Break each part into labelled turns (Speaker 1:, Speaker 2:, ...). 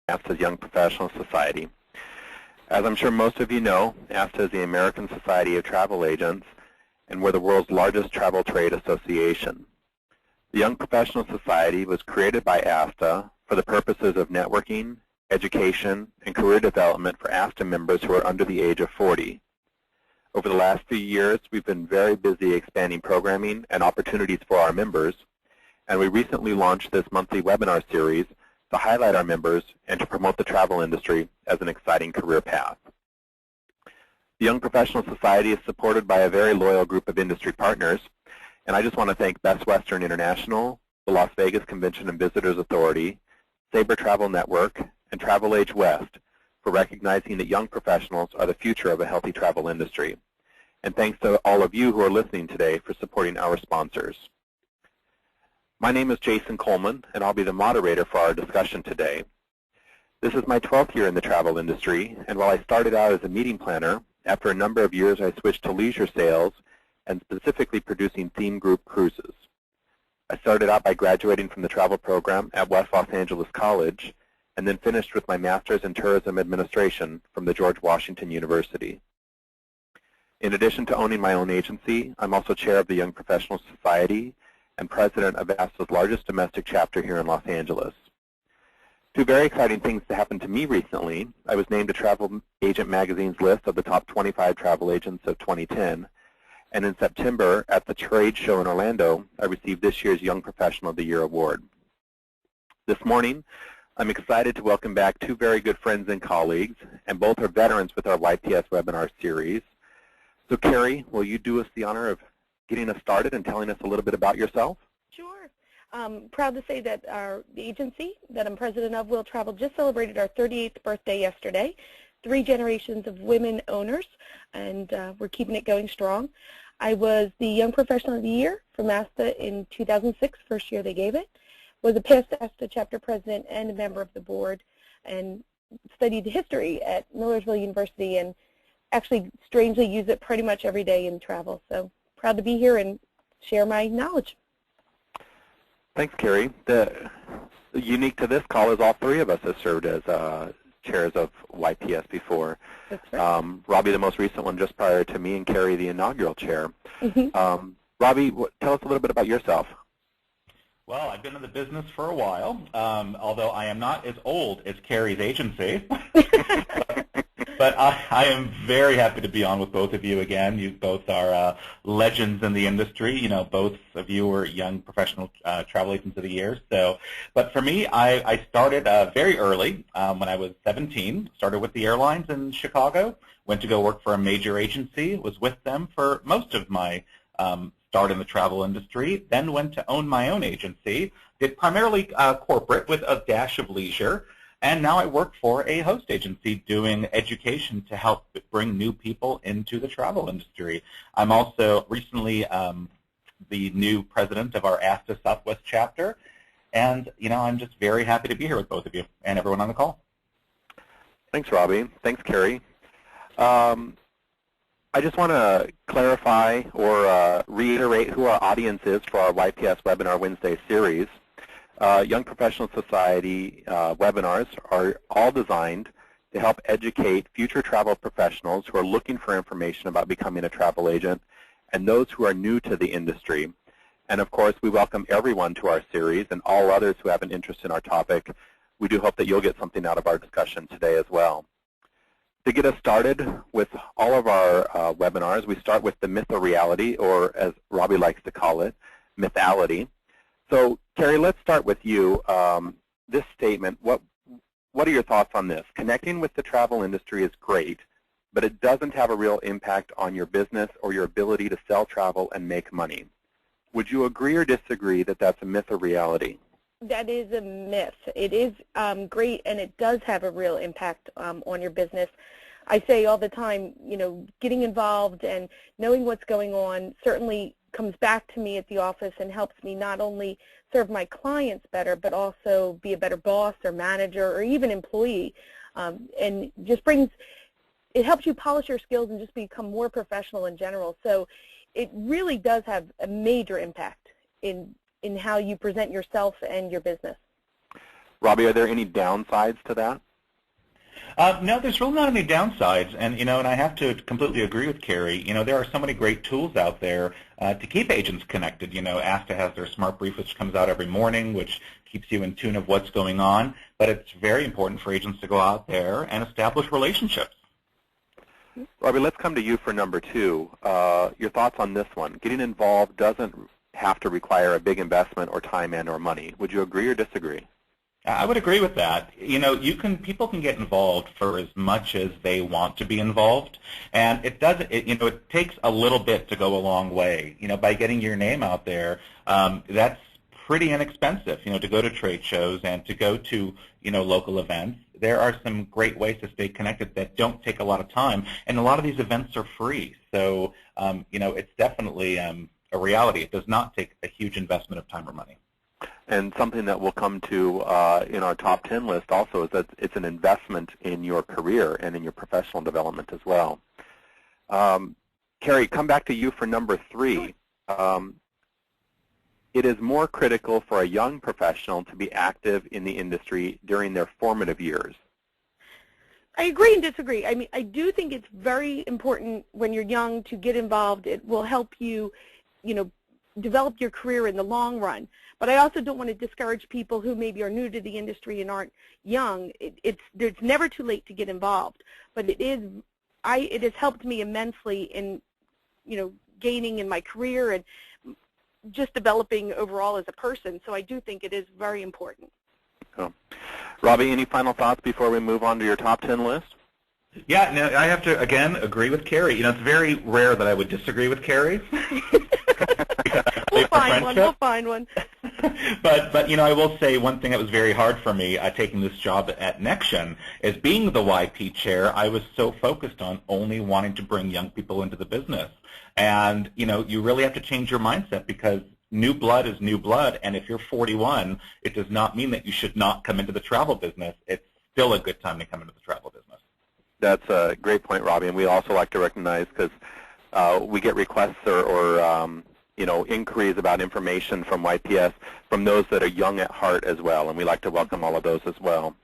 Speaker 1: ASTA's Young Professional Society. As I'm sure most of you know, ASTA is the American Society of Travel Agents, and we're the world's largest travel trade association. The Young Professional Society was created by ASTA for the purposes of networking, education, and career development for ASTA members who are under the age of 40. Over the last few years, we've been very busy expanding programming and opportunities for our members, and we recently launched this monthly webinar series to highlight our members and to promote the travel industry as an exciting career path. The Young Professional Society is supported by a very loyal group of industry partners, and I just want to thank Best Western International, the Las Vegas Convention and Visitors Authority, Sabre Travel Network, and Travel Age West for recognizing that young professionals are the future of a healthy travel industry. And thanks to all of you who are listening today for supporting our sponsors. My name is Jason Coleman, and I'll be the moderator for our discussion today. This is my 12th year in the travel industry, and while I started out as a meeting planner, after a number of years I switched to leisure sales and specifically producing theme group cruises. I started out by graduating from the travel program at West Los Angeles College, and then finished with my master's in tourism administration from the George Washington University. In addition to owning my own agency, I'm also chair of the Young Professional Society and president of ASTA's largest domestic chapter here in Los Angeles. Two very exciting things that happened to me recently. I was named to Travel Agent Magazine's list of the top 25 travel agents of 2010. And in September, at the trade show in Orlando, I received this year's Young Professional of the Year award. This morning, I'm excited to welcome back two very good friends and colleagues, and both are veterans with our YPS webinar series. So Carrie, will you do us the honor of getting us started and telling us a little bit about yourself?
Speaker 2: Sure. Proud to say that the agency that I'm president of, Will Travel, just celebrated our 38th birthday yesterday. 3 generations of women owners, and we're keeping it going strong. I was the Young Professional of the Year from ASTA in 2006, first year they gave it. Was a past ASTA chapter president and a member of the board, and studied history at Millersville University, and actually strangely use it pretty much every day in travel. So proud to be here and share my knowledge.
Speaker 1: Thanks, Carrie. Unique to this call is all 3 of us have served as chairs of YPS before.
Speaker 2: That's right.
Speaker 1: Robbie, the most recent one just prior to me, and Carrie, the inaugural chair. Robbie, tell us a little bit about yourself.
Speaker 3: Well, I've been in the business for a while, although I am not as old as Carrie's agency. But I am very happy to be on with both of you again. You both are legends in the industry. You know, both of you were Young Professional Travel Agents of the Year. So, but for me, I started very early when I was 17. Started with the airlines in Chicago. Went to go work for a major agency. Was with them for most of my start in the travel industry. Then went to own my own agency. Did primarily corporate with a dash of leisure. And now I work for a host agency doing education to help bring new people into the travel industry. I'm also recently the new president of our ASTA Southwest chapter. And, you know, I'm just very happy to be here with both of you and everyone on the call.
Speaker 1: Thanks, Robbie. Thanks, Carrie. I just want to clarify or reiterate who our audience is for our YPS Webinar Wednesday series. Young Professional Society webinars are all designed to help educate future travel professionals who are looking for information about becoming a travel agent and those who are new to the industry. And of course, we welcome everyone to our series and all others who have an interest in our topic. We do hope that you'll get something out of our discussion today as well. To get us started with all of our webinars, we start with the myth or reality, or as Robbie likes to call it, mythality. So, Carrie, let's start with you. This statement, what are your thoughts on this? Connecting with the travel industry is great, but it doesn't have a real impact on your business or your ability to sell travel and make money. Would you agree or disagree that that's a myth or reality?
Speaker 2: That is a myth. It is great, and it does have a real impact on your business. I say all the time, you know, getting involved and knowing what's going on certainly comes back to me at the office and helps me not only serve my clients better, but also be a better boss or manager or even employee. And just it helps you polish your skills and just become more professional in general. So it really does have a major impact in how you present yourself and your business.
Speaker 1: Robbie, are there any downsides to that?
Speaker 3: No, there's really not any downsides, and and I have to completely agree with Carrie. There are so many great tools out there to keep agents connected. ASTA has their Smart Brief, which comes out every morning, which keeps you in tune of what's going on. But it's very important for agents to go out there and establish relationships.
Speaker 1: Robbie, let's come to you for number 2. Your thoughts on this one? Getting involved doesn't have to require a big investment or time and or money. Would you agree or disagree?
Speaker 3: I would agree with that. People can get involved for as much as they want to be involved, and it doesn't. It takes a little bit to go a long way. By getting your name out there, that's pretty inexpensive. To go to trade shows and to go to local events. There are some great ways to stay connected that don't take a lot of time, and a lot of these events are free. So it's definitely a reality. It does not take a huge investment of time or money.
Speaker 1: And something that we'll come to in our top 10 list also is that it's an investment in your career and in your professional development as well. Carrie, come back to you for number 3. It is more critical for a young professional to be active in the industry during their formative years.
Speaker 2: I agree and disagree. I mean, I do think it's very important when you're young to get involved. It will help you, develop your career in the long run. But I also don't want to discourage people who maybe are new to the industry and aren't young. It's never too late to get involved. But it has helped me immensely in, gaining in my career and just developing overall as a person. So I do think it is very important.
Speaker 1: Cool. Robbie, any final thoughts before we move on to your top 10 list?
Speaker 3: Yeah, no, I have to, again, agree with Carrie. It's very rare that I would disagree with Carrie.
Speaker 2: We'll find one.
Speaker 3: But I will say one thing that was very hard for me taking this job at Nexion is being the YP chair. I was so focused on only wanting to bring young people into the business. And, you really have to change your mindset because new blood is new blood. And if you're 41, it does not mean that you should not come into the travel business. It's still a good time to come into the travel business.
Speaker 1: That's a great point, Robbie. And we also like to recognize because we get requests or inquiries about information from YPS from those that are young at heart as well, and we like to welcome all of those as well.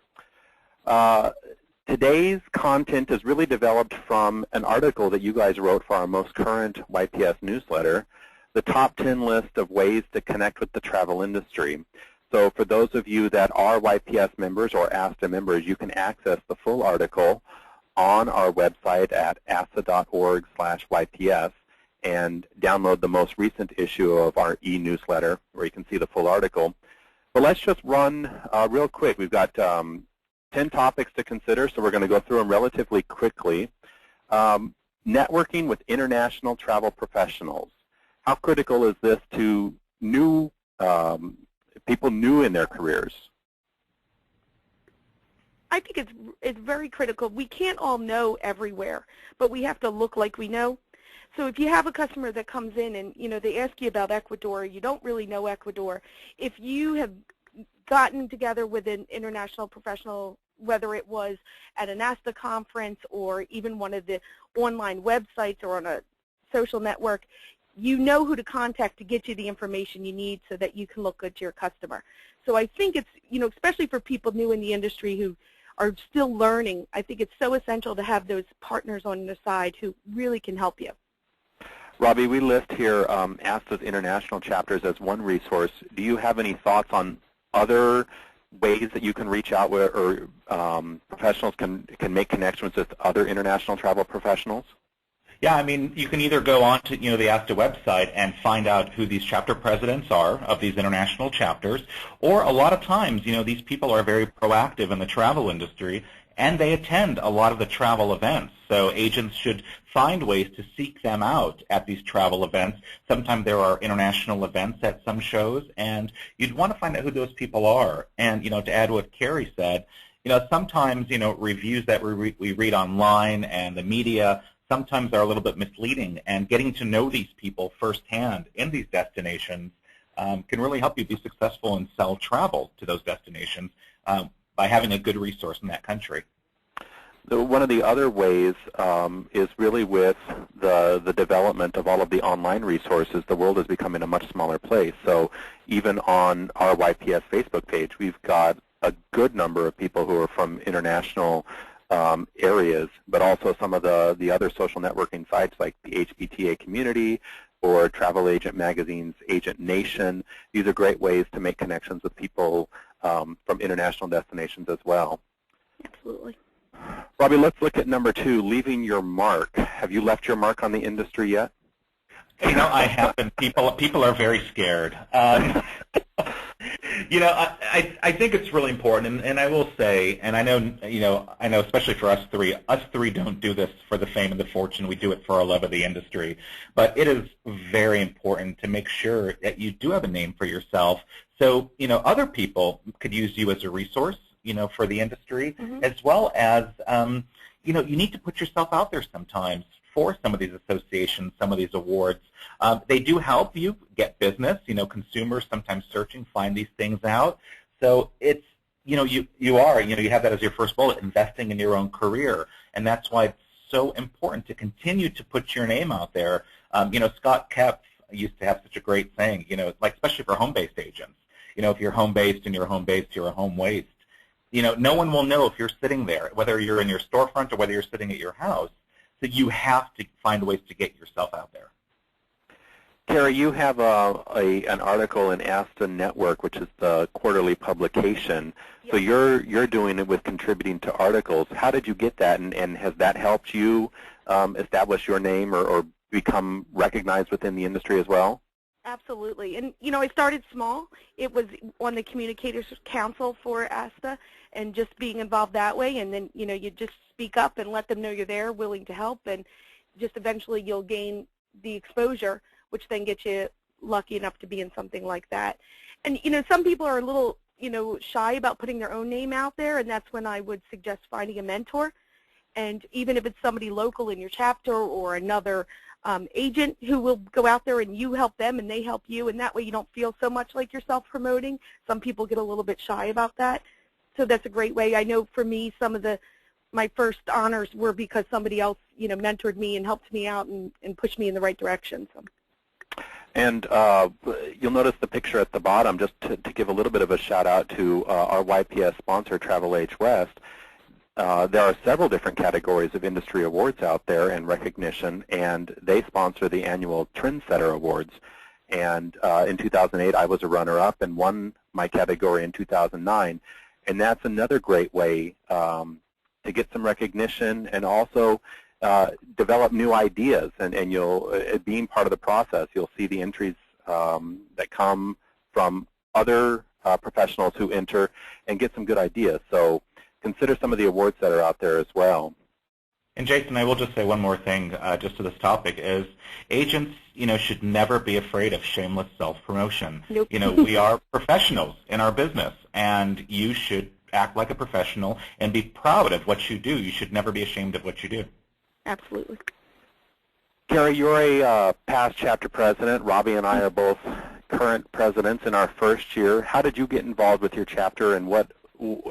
Speaker 1: Today's content is really developed from an article that you guys wrote for our most current YPS newsletter, the top 10 list of ways to connect with the travel industry. So for those of you that are YPS members or ASTA members, you can access the full article on our website at asta.org/YPS and download the most recent issue of our e-newsletter where you can see the full article. But let's just run real quick. We've got 10 topics to consider, so we're going to go through them relatively quickly. Networking with international travel professionals. How critical is this to new people new in their careers?
Speaker 2: I think it's very critical. We can't all know everywhere, but we have to look like we know. So if you have a customer that comes in and, they ask you about Ecuador, you don't really know Ecuador, if you have gotten together with an international professional, whether it was at an ASTA conference or even one of the online websites or on a social network, you know who to contact to get you the information you need so that you can look good to your customer. So I think it's, especially for people new in the industry who are still learning, I think it's so essential to have those partners on the side who really can help you.
Speaker 1: Robbie, we list here ASTA's international chapters as one resource. Do you have any thoughts on other ways that you can reach out with, or professionals can make connections with other international travel professionals?
Speaker 3: Yeah, I mean, you can either go on to the ASTA website and find out who these chapter presidents are of these international chapters, or a lot of times, these people are very proactive in the travel industry, and they attend a lot of the travel events. So agents should find ways to seek them out at these travel events. Sometimes there are international events at some shows, and you'd want to find out who those people are. And, to add what Carrie said, sometimes, reviews that we read online and the media sometimes are a little bit misleading, and getting to know these people firsthand in these destinations can really help you be successful and sell travel to those destinations by having a good resource in that country.
Speaker 1: One of the other ways is really with the development of all of the online resources. The world is becoming a much smaller place. So even on our YPS Facebook page, we've got a good number of people who are from international areas, but also some of the other social networking sites like the HPTA community or Travel Agent Magazine's Agent Nation. These are great ways to make connections with people from international destinations as well.
Speaker 2: Absolutely.
Speaker 1: Robbie, let's look at number 2, leaving your mark. Have you left your mark on the industry yet?
Speaker 3: You know, I haven't. People are very scared. You know, I think it's really important, and I will say, and I know especially for us three don't do this for the fame and the fortune. We do it for our love of the industry. But it is very important to make sure that you do have a name for yourself. So, you know, other people could use you as a resource, you know, for the industry, as well as, you know, you need to put yourself out there sometimes for some of these associations, some of these awards. They do help you get business. You know, consumers sometimes searching find these things out. So it's, you know, you have that as your first bullet, investing in your own career. And that's why it's so important to continue to put your name out there. You know, Scott Kepf used to have such a great saying, you know, like especially for home-based agents. You know, if you're home-based and you're home-based, you're a home waste. You know, no one will know if you're sitting there, whether you're in your storefront or whether you're sitting at your house. So you have to find ways to get yourself out there.
Speaker 1: Carrie, you have an article in ASTA Network, which is the quarterly publication. Yes. So you're doing it with contributing to articles. How did you get that, and has that helped you establish your name or become recognized within the industry as well?
Speaker 2: Absolutely. And, you know, I started small. It was on the Communicators Council for ASTA and just being involved that way. And then, you know, you just speak up and let them know you're there, willing to help, and just eventually you'll gain the exposure, which then gets you lucky enough to be in something like that. And, you know, some people are a little, you know, shy about putting their own name out there, and that's when I would suggest finding a mentor. And even if it's somebody local in your chapter or another agent who will go out there and you help them and they help you, and that way you don't feel so much like you're self-promoting. Some people get a little bit shy about that. So that's a great way. I know for me, some of my first honors were because somebody else, you know, mentored me and helped me out and pushed me in the right direction. So.
Speaker 1: And you'll notice the picture at the bottom, just to give a little bit of a shout out to our YPS sponsor, Travel Age West. There are several different categories of industry awards out there and recognition, and they sponsor the annual Trendsetter Awards. And in 2008, I was a runner-up and won my category in 2009. And that's another great way to get some recognition and also develop new ideas. And you'll, being part of the process, you'll see the entries that come from other professionals who enter and get some good ideas. So consider some of the awards that are out there as well.
Speaker 3: And Jason, I will just say one more thing just to this topic is agents, you know, should never be afraid of shameless self-promotion.
Speaker 2: Nope.
Speaker 3: You know, we are professionals in our business, and you should act like a professional and be proud of what you do. You should never be ashamed of what you do.
Speaker 2: Absolutely.
Speaker 1: Carrie, you're a past chapter president. Robbie and I are both current presidents in our first year. How did you get involved with your chapter, and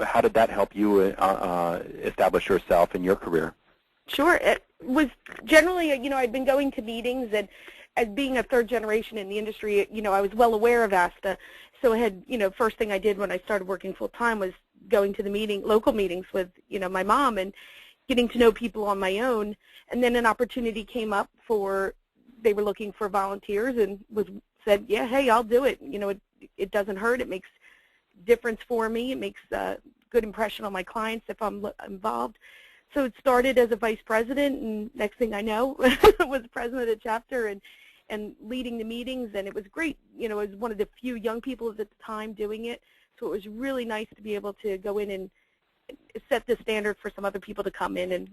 Speaker 1: how did that help you establish yourself in your career?
Speaker 2: Sure. It was generally, you know, I'd been going to meetings, and as being a third generation in the industry, you know, I was well aware of ASTA. So I had, you know, first thing I did when I started working full time was going to the local meetings with, you know, my mom and getting to know people on my own. And then an opportunity came up they were looking for volunteers and said, yeah, hey, I'll do it. You know, it doesn't hurt. It makes difference for me. It makes a good impression on my clients if I'm involved. So it started as a vice president, and next thing I know, was president of the chapter and leading the meetings, and it was great. You know, I was one of the few young people at the time doing it, so it was really nice to be able to go in and set the standard for some other people to come in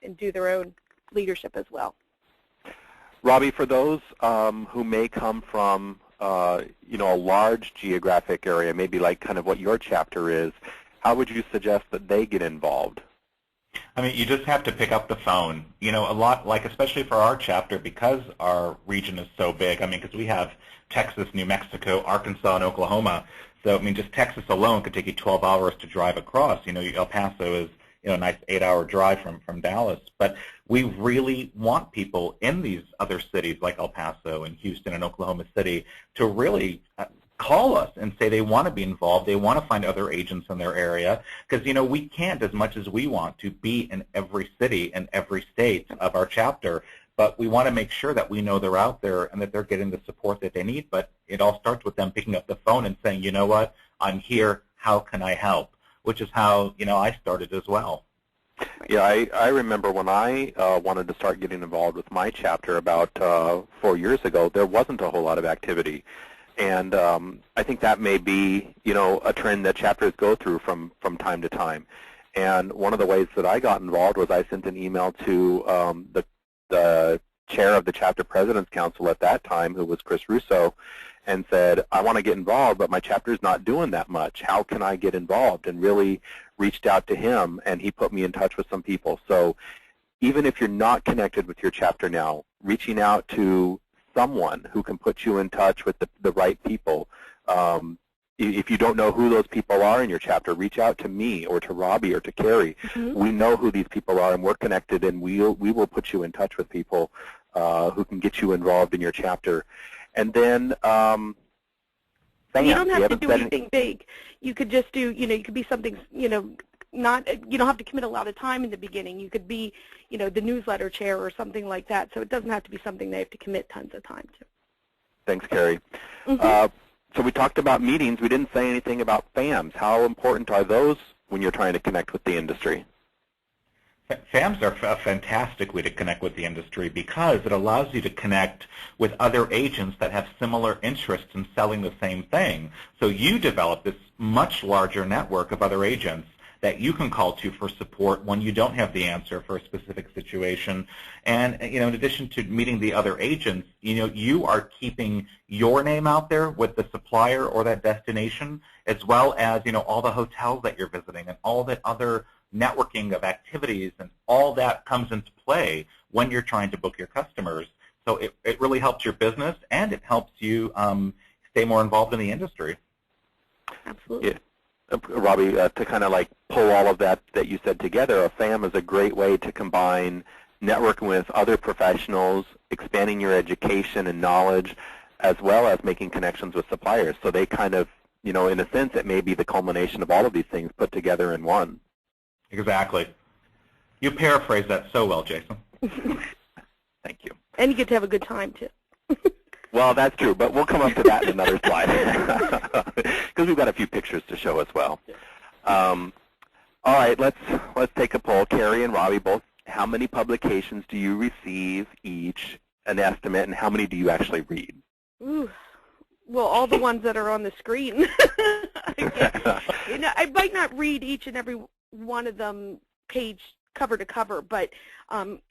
Speaker 2: and do their own leadership as well.
Speaker 1: Robbie, for those who may come from you know, a large geographic area, maybe like kind of what your chapter is, how would you suggest that they get involved?
Speaker 3: I mean, you just have to pick up the phone. You know, a lot, like especially for our chapter, because our region is so big. I mean, because we have Texas, New Mexico, Arkansas, and Oklahoma. So, I mean, just Texas alone could take you 12 hours to drive across. You know, El Paso is, you know, a nice 8-hour drive from Dallas. But we really want people in these other cities like El Paso and Houston and Oklahoma City to really call us and say they want to be involved, they want to find other agents in their area, because we can't, as much as we want to, be in every city and every state of our chapter, but we want to make sure that we know they're out there and that they're getting the support that they need. But it all starts with them picking up the phone and saying, you know what, I'm here, how can I help? Which is how I started as well.
Speaker 1: Yeah, I remember when I wanted to start getting involved with my chapter about 4 years ago, there wasn't a whole lot of activity. And I think that may be, a trend that chapters go through from time to time. And one of the ways that I got involved was I sent an email to the chair of the Chapter President's Council at that time, who was Chris Russo, and said, I want to get involved, but my chapter's not doing that much. How can I get involved? And really reached out to him, and he put me in touch with some people. So even if you're not connected with your chapter now, reaching out to someone who can put you in touch with the right people. If you don't know who those people are in your chapter, reach out to me or to Robbie or to Carrie. Mm-hmm. We know who these people are, and we're connected, and we will put you in touch with people who can get you involved in your chapter. And then
Speaker 2: and you don't have to do anything big. You could just do, you could be something, not, you don't have to commit a lot of time in the beginning. You could be, the newsletter chair or something like that. So it doesn't have to be something they have to commit tons of time to.
Speaker 1: Thanks, Carrie. Mm-hmm. So we talked about meetings. We didn't say anything about FAMs. How important are those when you're trying to connect with the industry?
Speaker 3: FAMs are a fantastic way to connect with the industry because it allows you to connect with other agents that have similar interests in selling the same thing. So you develop this much larger network of other agents that you can call to for support when you don't have the answer for a specific situation. And in addition to meeting the other agents, you are keeping your name out there with the supplier or that destination, as well as all the hotels that you're visiting and all that other networking of activities, and all that comes into play when you're trying to book your customers. So it really helps your business, and it helps you stay more involved in the industry.
Speaker 2: Absolutely.
Speaker 1: Yeah. Robbie, to kind of like pull all of that you said together, a FAM is a great way to combine networking with other professionals, expanding your education and knowledge, as well as making connections with suppliers. So they kind of, in a sense, it may be the culmination of all of these things put together in one.
Speaker 3: Exactly. You paraphrased that so well, Jason.
Speaker 1: Thank you.
Speaker 2: And you get to have a good time, too.
Speaker 1: Well, that's true, but we'll come up to that in another slide because we've got a few pictures to show as well. All right, let's take a poll. Carrie and Robbie both, how many publications do you receive each, an estimate, and how many do you actually read?
Speaker 2: Ooh. Well, all the ones that are on the screen. I might not read each and every one of them page cover to cover, but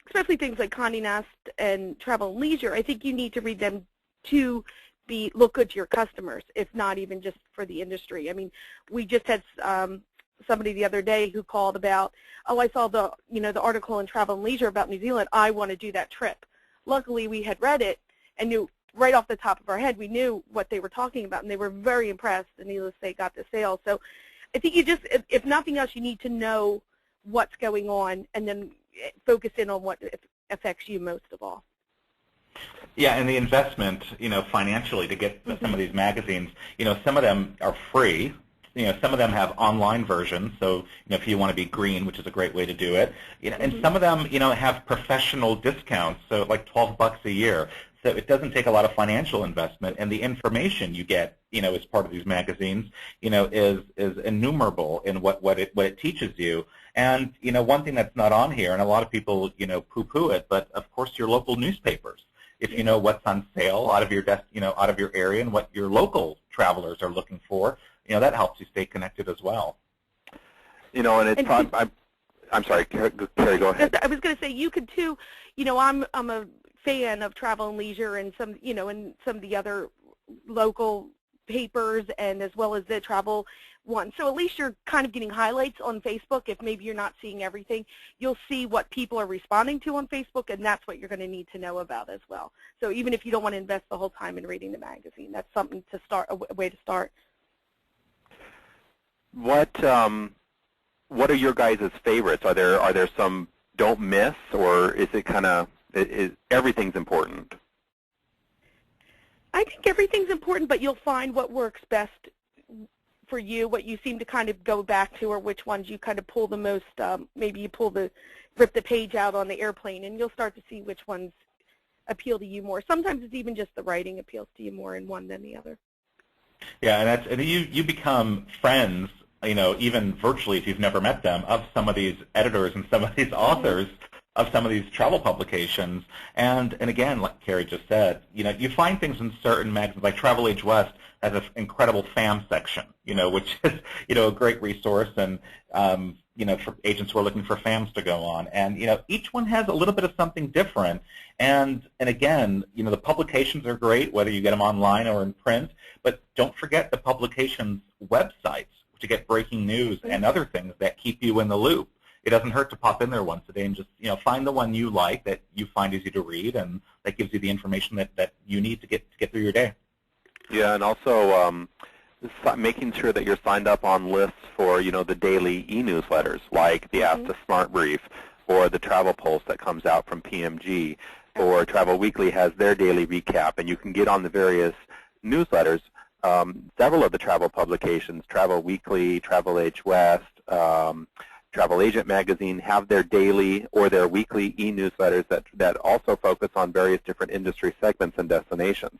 Speaker 2: especially things like Condé Nast and Travel and Leisure, I think you need to read them to look good to your customers, if not even just for the industry. I mean, we just had somebody the other day who called about, oh, I saw the article in Travel and Leisure about New Zealand. I want to do that trip. Luckily, we had read it and knew right off the top of our head, we knew what they were talking about, and they were very impressed, and needless to say, got the sale. So I think you just, if nothing else, you need to know what's going on and then focus in on what affects you most of all.
Speaker 3: Yeah, and the investment, financially to get some of these magazines, some of them are free. Some of them have online versions, so if you want to be green, which is a great way to do it, and some of them, have professional discounts, so like $12 a year. So it doesn't take a lot of financial investment, and the information you get, as part of these magazines, is innumerable in what it teaches you. And one thing that's not on here, and a lot of people poo-poo it, but of course your local newspapers. If you know what's on sale out of your out of your area and what your local travelers are looking for, that helps you stay connected as well.
Speaker 1: And it's I'm sorry, Carrie, go ahead.
Speaker 2: I was going to say you could too. I'm a fan of Travel and Leisure and some of the other local papers, and as well as the travel one. So at least you're kind of getting highlights on Facebook. If maybe you're not seeing everything, you'll see what people are responding to on Facebook, and that's what you're going to need to know about as well. So even if you don't want to invest the whole time in reading the magazine, that's something to start, a way to start.
Speaker 1: What are your guys' favorites? Are there some don't miss, or is it kind of everything's important?
Speaker 2: I think everything's important, but you'll find what works best for you, what you seem to kind of go back to, or which ones you kind of pull the most, maybe you rip the page out on the airplane, and you'll start to see which ones appeal to you more. Sometimes it's even just the writing appeals to you more in one than the other.
Speaker 3: Yeah, and you become friends, even virtually if you've never met them, of some of these editors and some of these authors of some of these travel publications. And again, like Carrie just said, you find things in certain magazines, like Travel Age West has an incredible FAM section, which is, a great resource, and, for agents who are looking for FAMs to go on. And, each one has a little bit of something different. And again, the publications are great, whether you get them online or in print, but don't forget the publications' websites to get breaking news and other things that keep you in the loop. It doesn't hurt to pop in there once a day and just, find the one you like that you find easy to read, and that gives you the information that you need to get through your day. Yeah, and also making sure that you're signed up on lists for, the daily e-newsletters, like the ASTA Smart Brief or the Travel Pulse that comes out from PMG, or Travel Weekly has their daily recap, and you can get on the various newsletters. Several of the travel publications, Travel Weekly, Travel Age West, Travel Agent Magazine, have their daily or their weekly e-newsletters that also focus on various different industry segments and destinations.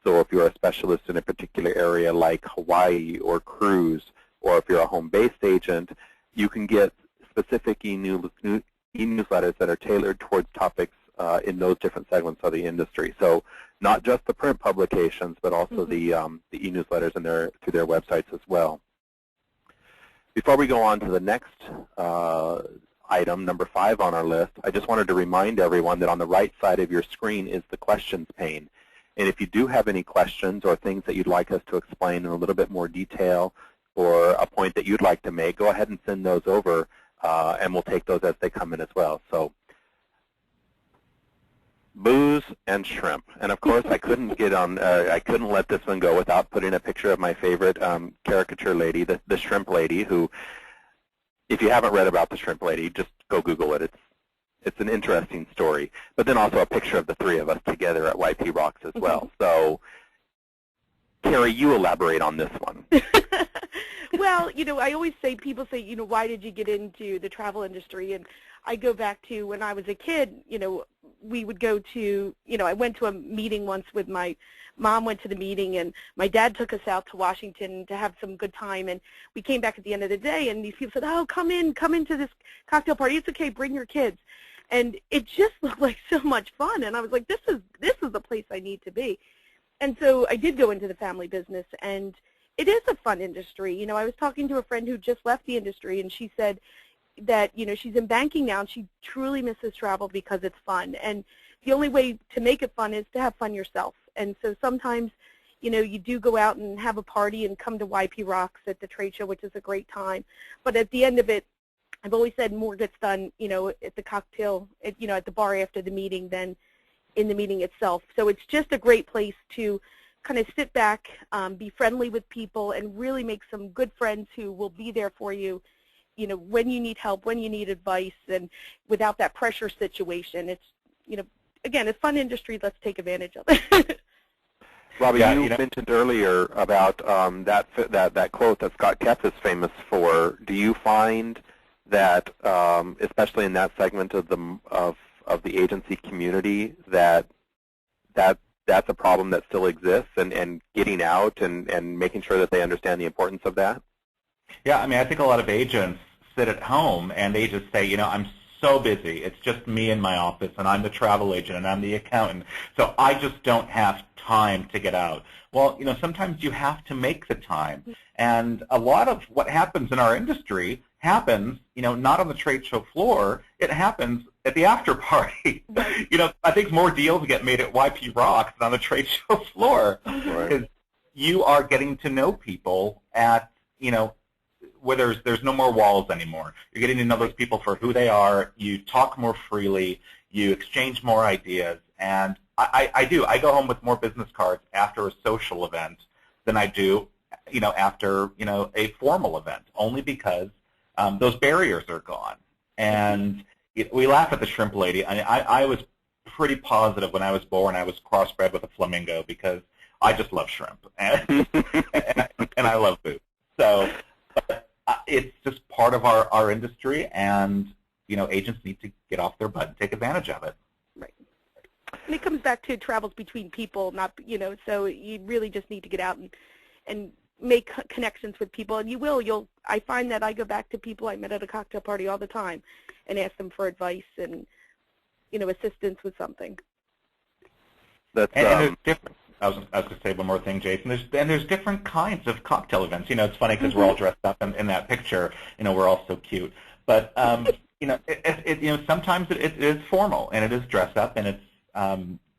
Speaker 3: So if you're a specialist in a particular area like Hawaii or cruise, or if you're a home-based agent, you can get specific e-newsletters that are tailored towards topics in those different segments of the industry. So not just the print publications, but also the e-newsletters through their websites as well. Before we go on to the next item, number 5 on our list, I just wanted to remind everyone that on the right side of your screen is the questions pane. And if you do have any questions or things that you'd like us to explain in a little bit more detail, or a point that you'd like to make, go ahead and send those over, and we'll take those as they come in as well. So, booze and shrimp, and of course I couldn't let this one go without putting a picture of my favorite caricature lady, the shrimp lady, who, if you haven't read about the shrimp lady, just go Google it. It's an interesting story. But then also a picture of the three of us together at YP Rocks as well. So, Carrie, you elaborate on this one.
Speaker 2: Well, I always say, people say, why did you get into the travel industry? And I go back to when I was a kid, we would go to, I went to a meeting once with my mom, went to the meeting, and my dad took us out to Washington to have some good time. And we came back at the end of the day, and these people said, oh, come into this cocktail party. It's okay, bring your kids. And it just looked like so much fun. And I was like, this is the place I need to be. And so I did go into the family business, and it is a fun industry. I was talking to a friend who just left the industry, and she said that, she's in banking now, and she truly misses travel because it's fun. And the only way to make it fun is to have fun yourself. And so sometimes, you do go out and have a party and come to YP Rocks at the trade show, which is a great time. But at the end of it, I've always said more gets done, at the cocktail, at the bar after the meeting than in the meeting itself. So it's just a great place to kind of sit back, be friendly with people, and really make some good friends who will be there for you, when you need help, when you need advice, and without that pressure situation. It's, again, a fun industry. Let's take advantage of it.
Speaker 1: Robbie, you mentioned earlier about that quote that Scott Kepps is famous for. Do you find that, especially in that segment of the agency community, that's a problem that still exists, and getting out and making sure that they understand the importance of that?
Speaker 3: Yeah, I think a lot of agents sit at home and they just say, I'm so busy. It's just me in my office, and I'm the travel agent, and I'm the accountant, so I just don't have time to get out. Well, sometimes you have to make the time. And a lot of what happens in our industry happens, not on the trade show floor. It happens at the after party. I think more deals get made at YP Rocks than on the trade show floor, because you are getting to know people at, where there's no more walls anymore. You're getting to know those people for who they are. You talk more freely. You exchange more ideas. And I go home with more business cards after a social event than I do, after, a formal event, only because those barriers are gone. And we laugh at the shrimp lady. I was pretty positive when I was born I was crossbred with a flamingo, because I just love shrimp, and I love food. So it's just part of our industry, and agents need to get off their butt and take advantage of it.
Speaker 2: Right. And it comes back to travels between people, not so you really just need to get out and make connections with people, and you will. I find that I go back to people I met at a cocktail party all the time and ask them for advice and assistance with something.
Speaker 3: And there's different. I was going to say one more thing, Jason. There's different kinds of cocktail events. It's funny because we're all dressed up in that picture. We're all so cute. But sometimes it is formal and it is dressed up and it's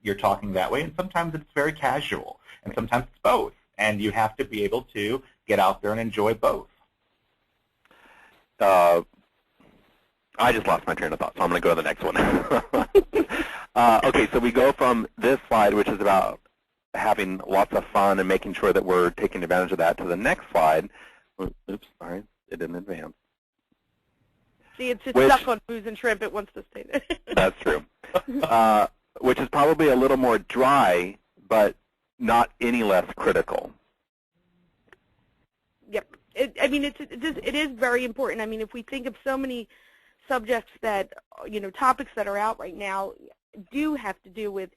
Speaker 3: you're talking that way, and sometimes it's very casual, and sometimes it's both. And you have to be able to get out there and enjoy both.
Speaker 1: I just lost my train of thought, so I'm going to go to the next one. Okay, so we go from this slide, which is about having lots of fun and making sure that we're taking advantage of that, to the next slide. Oops, sorry, it didn't advance.
Speaker 2: See, it's stuck on booze and shrimp. It wants to stay there.
Speaker 1: That's true. Which is probably a little more dry, but not any less critical.
Speaker 2: Yep. It is very important. If we think of so many subjects that, topics that are out right now do have to do with,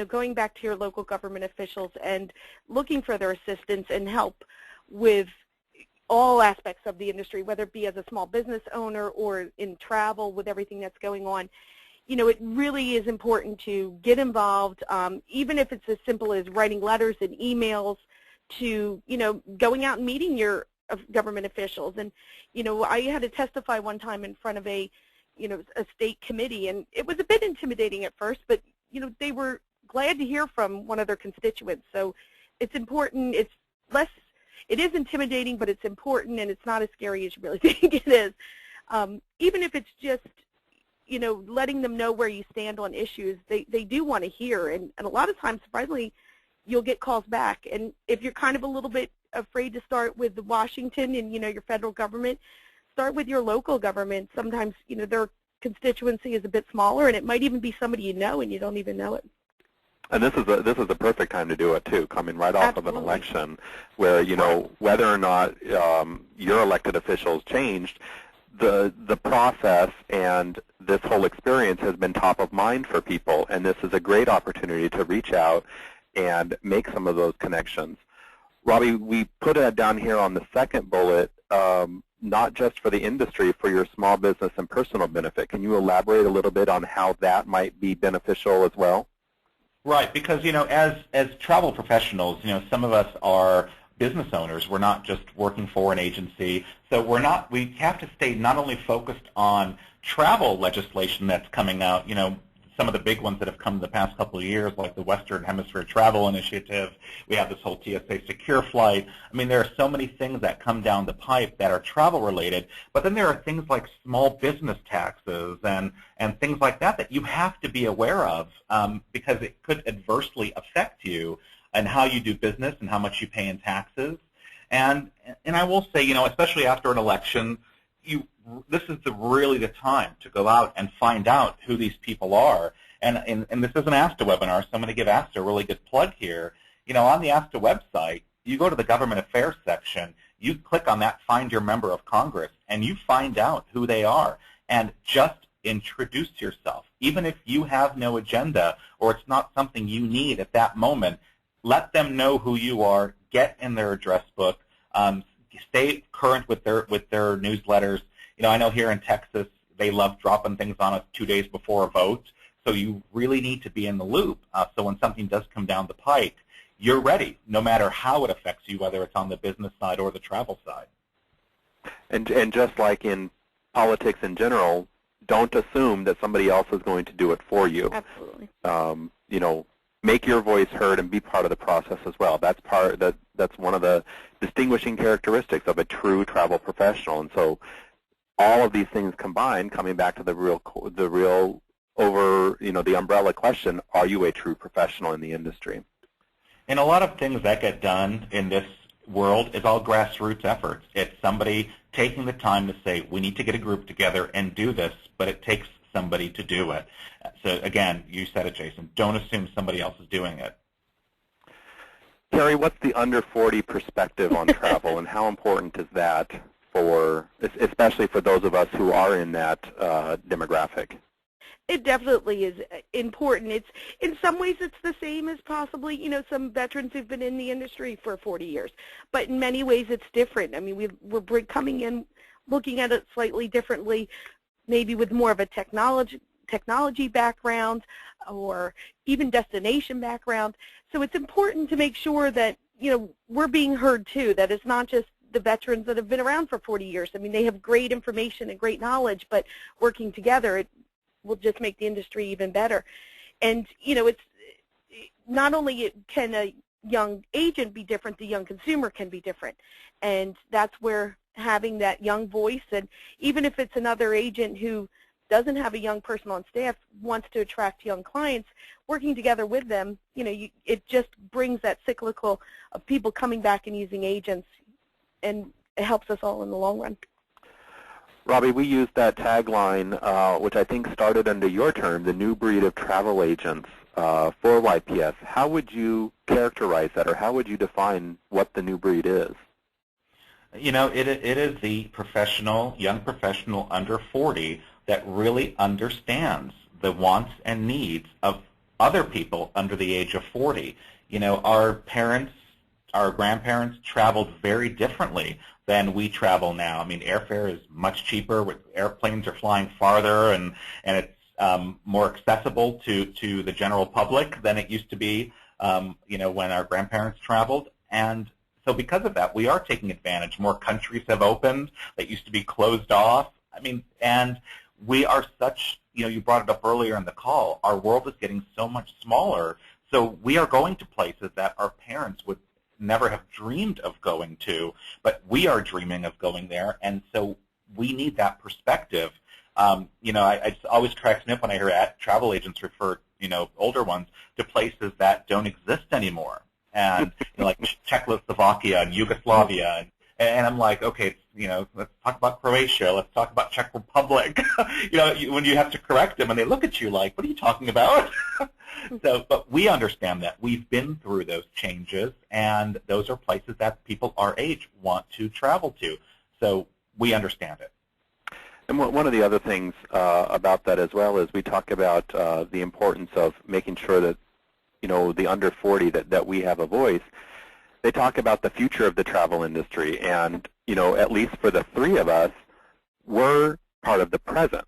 Speaker 2: going back to your local government officials and looking for their assistance and help with all aspects of the industry, whether it be as a small business owner or in travel with everything that's going on. It really is important to get involved, even if it's as simple as writing letters and emails to, going out and meeting your government officials. And, I had to testify one time in front of a state committee, and it was a bit intimidating at first, but, they were glad to hear from one of their constituents. So it's important. It is intimidating, but it's important, and it's not as scary as you really think it is. Even if it's just, letting them know where you stand on issues, they do want to hear. And a lot of times, surprisingly, you'll get calls back. And if you're kind of a little bit afraid to start with Washington and, your federal government, start with your local government. Sometimes, their constituency is a bit smaller, and it might even be somebody you know and you don't even know it.
Speaker 1: And this is a perfect time to do it too, coming right off of an election where, whether or not your elected officials changed, the process and this whole experience has been top of mind for people, and this is a great opportunity to reach out and make some of those connections. Robbie, we put it down here on the second bullet, not just for the industry, for your small business and personal benefit. Can you elaborate a little bit on how that might be beneficial as well?
Speaker 3: Right, because, as travel professionals, some of us are business owners. We're not just working for an agency. So we have to stay not only focused on travel legislation that's coming out, some of the big ones that have come in the past couple of years, like the Western Hemisphere Travel Initiative. We have this whole TSA Secure Flight. There are so many things that come down the pipe that are travel-related, but then there are things like small business taxes and things like that you have to be aware of because it could adversely affect you and how you do business and how much you pay in taxes. And I will say, especially after an election, this is really the time to go out and find out who these people are. And this is an ASTA webinar, so I'm going to give ASTA a really good plug here. On the ASTA website, you go to the Government Affairs section, you click on that Find Your Member of Congress, and you find out who they are. And just introduce yourself. Even if you have no agenda or it's not something you need at that moment, let them know who you are, get in their address book, stay current with their newsletters. I know here in Texas, they love dropping things on us 2 days before a vote, so you really need to be in the loop. So when something does come down the pike, you're ready, no matter how it affects you, whether it's on the business side or the travel side.
Speaker 1: And just like in politics in general, don't assume that somebody else is going to do it for you.
Speaker 2: Absolutely.
Speaker 1: Make your voice heard and be part of the process as well. That's one of the distinguishing characteristics of a true travel professional. And so all of these things combined, coming back to the real over, the umbrella question, are you a true professional in the industry?
Speaker 3: And a lot of things that get done in this world is all grassroots efforts. It's somebody taking the time to say, we need to get a group together and do this, but it takes somebody to do it. So again, you said it, Jason, don't assume somebody else is doing it.
Speaker 1: Carrie, what's the under 40 perspective on travel, and how important is that for, especially for those of us who are in that demographic?
Speaker 2: It definitely is important. It's in some ways it's the same as possibly, some veterans who've been in the industry for 40 years, but in many ways it's different. I mean, we're coming in looking at it slightly differently, maybe with more of a technology background or even destination background. So it's important to make sure that, we're being heard too, that it's not just the veterans that have been around for 40 years. I mean, they have great information and great knowledge, but working together, it will just make the industry even better. And, it's not only can a young agent be different, the young consumer can be different. And that's where having that young voice, and even if it's another agent who doesn't have a young person on staff, wants to attract young clients, working together with them, it just brings that cyclical of people coming back and using agents, and it helps us all in the long run.
Speaker 1: Robbie, we used that tagline, which I think started under your term, the new breed of travel agents for YPS. How would you characterize that, or how would you define what the new breed is?
Speaker 3: It is the young professional under 40 that really understands the wants and needs of other people under the age of 40. Our parents, our grandparents traveled very differently than we travel now. I mean, airfare is much cheaper. Airplanes are flying farther, and it's more accessible to the general public than it used to be, when our grandparents traveled. And so because of that, we are taking advantage. More countries have opened that used to be closed off. I mean, and we are such, you brought it up earlier in the call, our world is getting so much smaller. So we are going to places that our parents would never have dreamed of going to, but we are dreaming of going there, and so we need that perspective. I just always cracks me up when I hear travel agents refer, older ones, to places that don't exist anymore, and like Czechoslovakia and Yugoslavia, and I'm like, okay, let's talk about Croatia, let's talk about Czech Republic. When you have to correct them, and they look at you like, what are you talking about? So, but we understand that. We've been through those changes, and those are places that people our age want to travel to. So we understand it.
Speaker 1: And one of the other things about that as well is we talk about the importance of making sure that, the under 40, that we have a voice. They talk about the future of the travel industry, and, at least for the three of us, we're part of the present.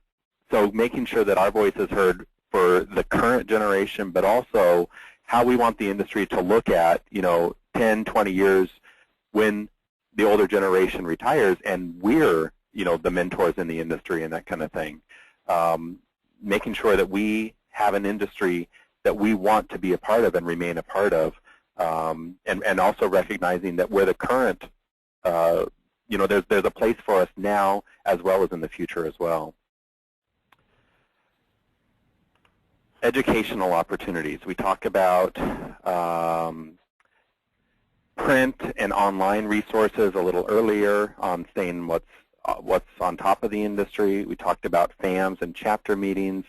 Speaker 1: So making sure that our voice is heard for the current generation, but also how we want the industry to look at, 10, 20 years when the older generation retires, and we're, the mentors in the industry and that kind of thing. Making sure that we have an industry that we want to be a part of and remain a part of, and also recognizing that we're the current, there's a place for us now as well as in the future as well. Educational opportunities. We talk about print and online resources a little earlier on saying what's on top of the industry. We talked about FAMs and chapter meetings.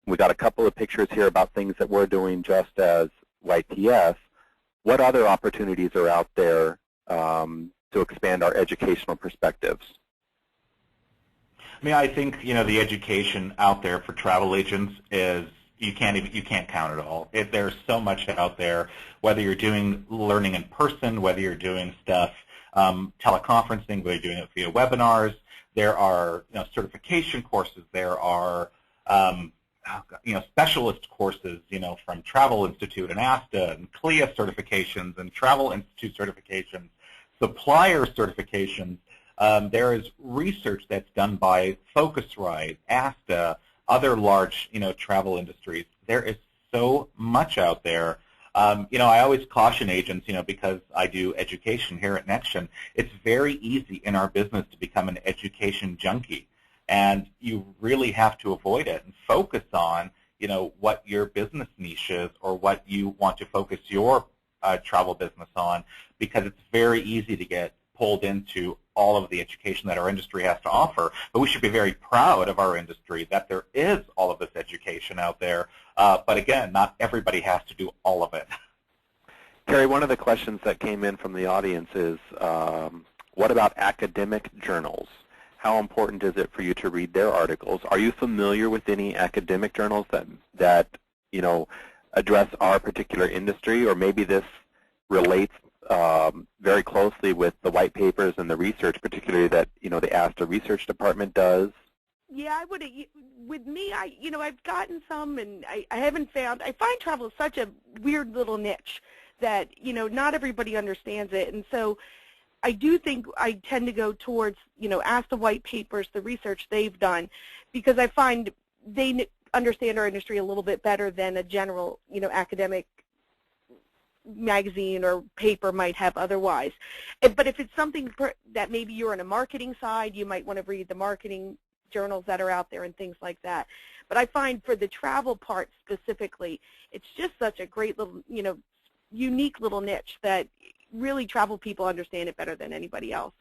Speaker 1: We got a couple of pictures here about things that we're doing just as YPS. What other opportunities are out there to expand our educational perspectives?
Speaker 3: I mean, I think the education out there for travel agents is you can't count it all. There's so much out there. Whether you're doing learning in person, whether you're doing stuff teleconferencing, whether you're doing it via webinars, there are certification courses. There are specialist courses from Travel Institute and ASTA and CLIA certifications and Travel Institute certifications, supplier certifications. There is research that's done by Focusrite, ASTA, other large, travel industries. There is so much out there. I always caution agents, because I do education here at NextGen, it's very easy in our business to become an education junkie. And you really have to avoid it and focus on, what your business niche is or what you want to focus your travel business on, because it's very easy to get pulled into all of the education that our industry has to offer. But we should be very proud of our industry that there is all of this education out there. But again, not everybody has to do all of it.
Speaker 1: Carrie, one of the questions that came in from the audience is, what about academic journals? How important is it for you to read their articles? Are you familiar with any academic journals that address our particular industry, or maybe this relates very closely with the white papers and the research, particularly that the ASTA research department does?
Speaker 2: Yeah, I would. With me, I've gotten some, and I haven't found. I find travel such a weird little niche that not everybody understands it, and so I do think I tend to go towards ASTA white papers, the research they've done, because I find they understand our industry a little bit better than a general academic magazine or paper might have otherwise. But if it's something that maybe you're on a marketing side, you might want to read the marketing journals that are out there and things like that. But I find for the travel part specifically, it's just such a great little, unique little niche that really travel people understand it better than anybody else.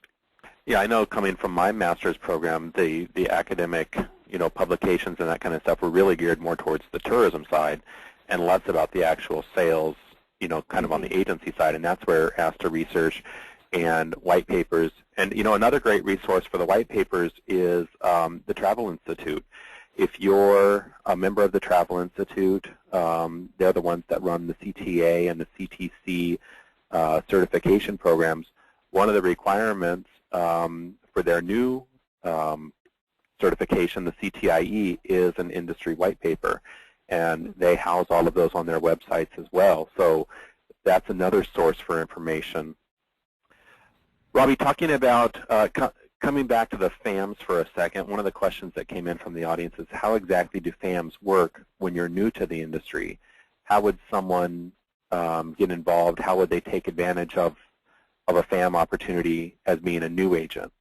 Speaker 1: Yeah, I know coming from my master's program, the academic, publications and that kind of stuff were really geared more towards the tourism side and less about the actual sales, kind of on the agency side, and that's where ASTA research and white papers. And, another great resource for the white papers is the Travel Institute. If you're a member of the Travel Institute, they're the ones that run the CTA and the CTC certification programs. One of the requirements for their new certification, the CTIE, is an industry white paper. And they house all of those on their websites as well. So that's another source for information. Robbie, talking about coming back to the FAMs for a second, one of the questions that came in from the audience is, how exactly do FAMs work when you're new to the industry? How would someone get involved? How would they take advantage of a FAM opportunity as being a new agent?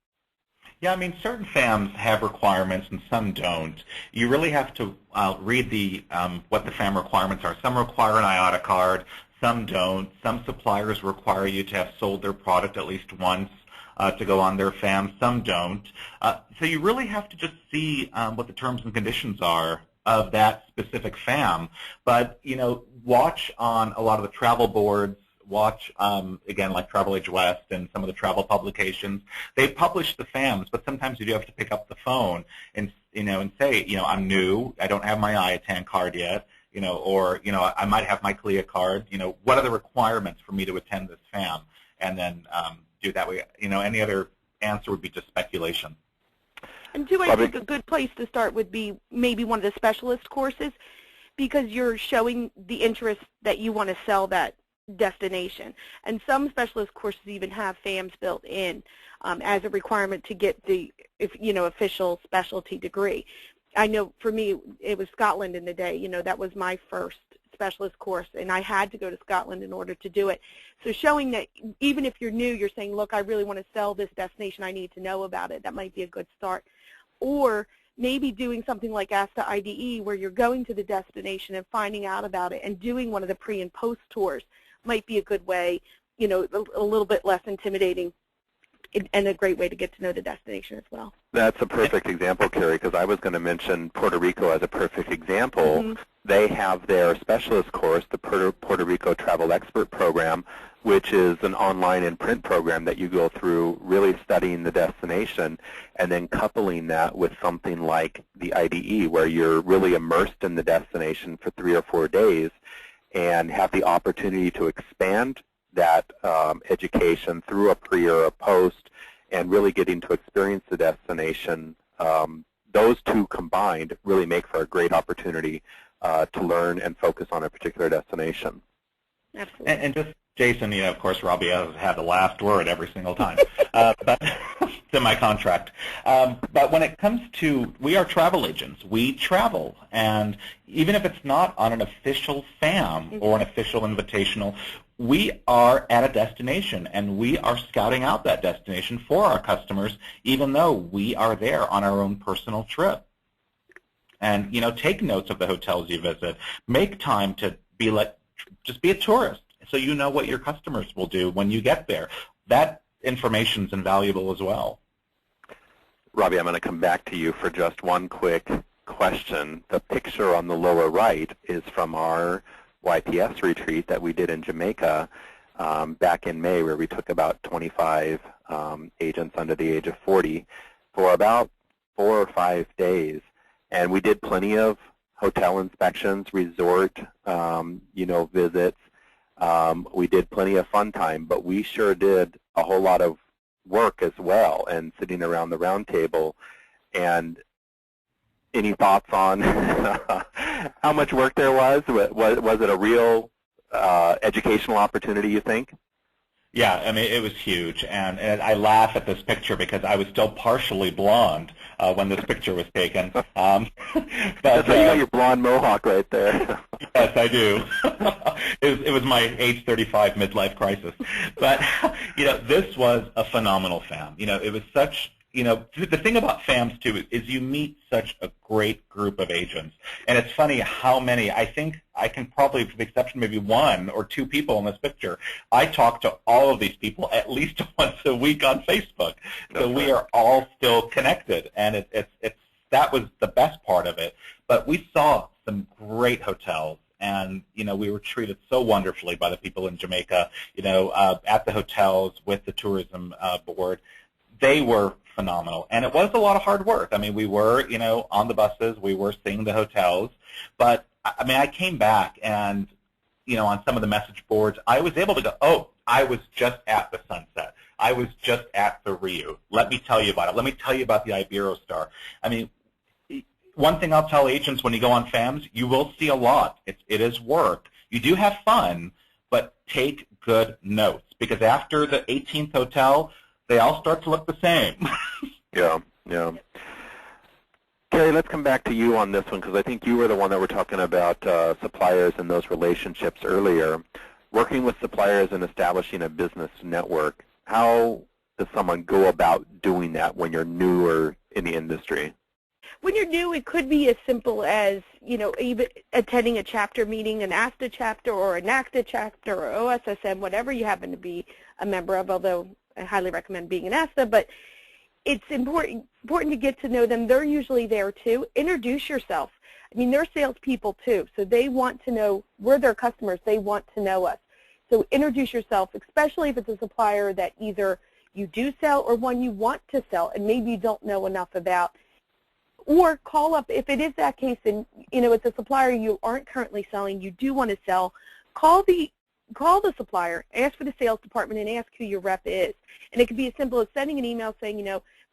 Speaker 3: Yeah, I mean, certain FAMs have requirements and some don't. You really have to read what the FAM requirements are. Some require an IATA card, some don't. Some suppliers require you to have sold their product at least once to go on their FAM. Some don't. So you really have to just see what the terms and conditions are of that specific FAM. But, watch on a lot of the travel boards, watch, again, like Travel Age West and some of the travel publications. They publish the FAMs, but sometimes you do have to pick up the phone and, and say, I'm new, I don't have my IATAN card yet, or, I might have my CLIA card, what are the requirements for me to attend this FAM? And then do that way. Any other answer would be just speculation.
Speaker 2: And I think a good place to start would be maybe one of the specialist courses, because you're showing the interest that you want to sell that destination. And some specialist courses even have FAMs built in as a requirement to get the official specialty degree. I know for me it was Scotland in the day. That was my first specialist course, and I had to go to Scotland in order to do it. So showing that even if you're new, you're saying, look, I really want to sell this destination, I need to know about it. That might be a good start. Or maybe doing something like ASTA IDE, where you're going to the destination and finding out about it and doing one of the pre and post tours might be a good way, a little bit less intimidating and a great way to get to know the destination as well.
Speaker 1: That's a perfect example, Carrie, because I was going to mention Puerto Rico as a perfect example. Mm-hmm. They have their specialist course, the Puerto Rico Travel Expert Program, which is an online and print program that you go through really studying the destination and then coupling that with something like the IDE, where you're really immersed in the destination for 3 or 4 days and have the opportunity to expand that education through a pre or a post and really getting to experience the destination. Those two combined really make for a great opportunity to learn and focus on a particular destination.
Speaker 2: Absolutely.
Speaker 3: And just, Jason, of course, Robbie has had the last word every single time. But it's in my contract. But when it comes to, we are travel agents. We travel. And even if it's not on an official FAM or an official invitational, we are at a destination, and we are scouting out that destination for our customers, even though we are there on our own personal trip. And, take notes of the hotels you visit. Make time to just be a tourist, so you know what your customers will do when you get there. That information is invaluable as well.
Speaker 1: Robbie, I'm going to come back to you for just one quick question. The picture on the lower right is from our YPS retreat that we did in Jamaica. back in May, where we took about 25 agents under the age of 40 for about 4 or 5 days. And we did plenty of hotel inspections, resort, visits. We did plenty of fun time, but we sure did a whole lot of work as well, and sitting around the round table. And any thoughts on how much work there was? Was it a real educational opportunity, you think?
Speaker 3: Yeah, I mean, it was huge, and I laugh at this picture because I was still partially blonde when this picture was taken. But
Speaker 1: you got your blonde mohawk right there.
Speaker 3: Yes, I do. It was my age 35 midlife crisis. But, this was a phenomenal FAM. It was such, the thing about FAMs, too, is you meet such a great group of agents. And it's funny how many, I think I can probably, with the exception maybe 1 or 2 people in this picture, I talk to all of these people at least once a week on Facebook. So we are all still connected, and that was the best part of it. But we saw some great hotels, and we were treated so wonderfully by the people in Jamaica, at the hotels with the tourism board. They were phenomenal, and it was a lot of hard work. I mean, we were, on the buses, we were seeing the hotels, but I mean, I came back and, on some of the message boards, I was able to go, oh, I was just at the Sunset. I was just at the Rio. Let me tell you about it. Let me tell you about the Iberostar. I mean, one thing I'll tell agents when you go on FAMs, you will see a lot. It is work. You do have fun, but take good notes, because after the 18th hotel, they all start to look the same.
Speaker 1: Yeah. Carrie, let's come back to you on this one, because I think you were the one that were talking about suppliers and those relationships earlier. Working with suppliers and establishing a business network, how does someone go about doing that when you're newer in the industry?
Speaker 2: When you're new, it could be as simple as, even attending a chapter meeting, an ASTA chapter or an ACTA chapter or OSSM, whatever you happen to be a member of, although I highly recommend being an ASTA. But it's important to get to know them. They're usually there too. Introduce yourself. I mean, they're salespeople too, so they want to know, we're their customers. They want to know us. So introduce yourself, especially if it's a supplier that either you do sell or one you want to sell and maybe you don't know enough about. Or call up, if it is that case, and it's a supplier you aren't currently selling, you do want to sell, call the supplier, ask for the sales department, and ask who your rep is. And it could be as simple as sending an email saying,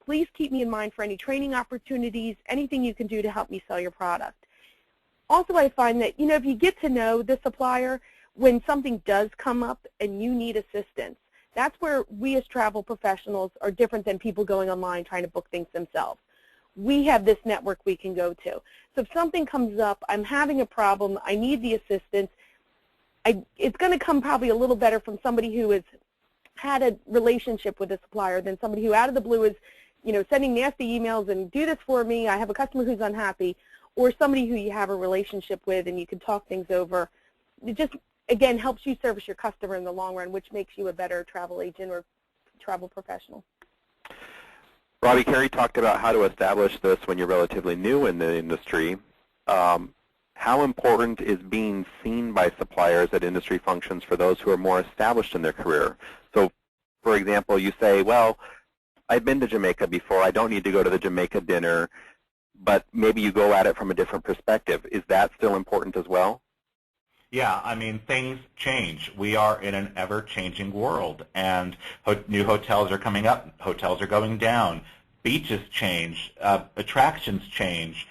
Speaker 2: please keep me in mind for any training opportunities, anything you can do to help me sell your product. Also, I find that, if you get to know the supplier, when something does come up and you need assistance, that's where we as travel professionals are different than people going online trying to book things themselves. We have this network we can go to. So if something comes up, I'm having a problem, I need the assistance, it's going to come probably a little better from somebody who has had a relationship with a supplier than somebody who out of the blue is, sending nasty emails and do this for me, I have a customer who's unhappy, or somebody who you have a relationship with and you can talk things over. It just, again, helps you service your customer in the long run, which makes you a better travel agent or travel professional.
Speaker 1: Robbie, Carrie talked about how to establish this when you're relatively new in the industry. How important is being seen by suppliers at industry functions for those who are more established in their career? So, for example, you say, well, I've been to Jamaica before. I don't need to go to the Jamaica dinner, but maybe you go at it from a different perspective. Is that still important as well?
Speaker 3: Yeah, I mean, things change. We are in an ever-changing world, and new hotels are coming up, hotels are going down, beaches change, attractions change,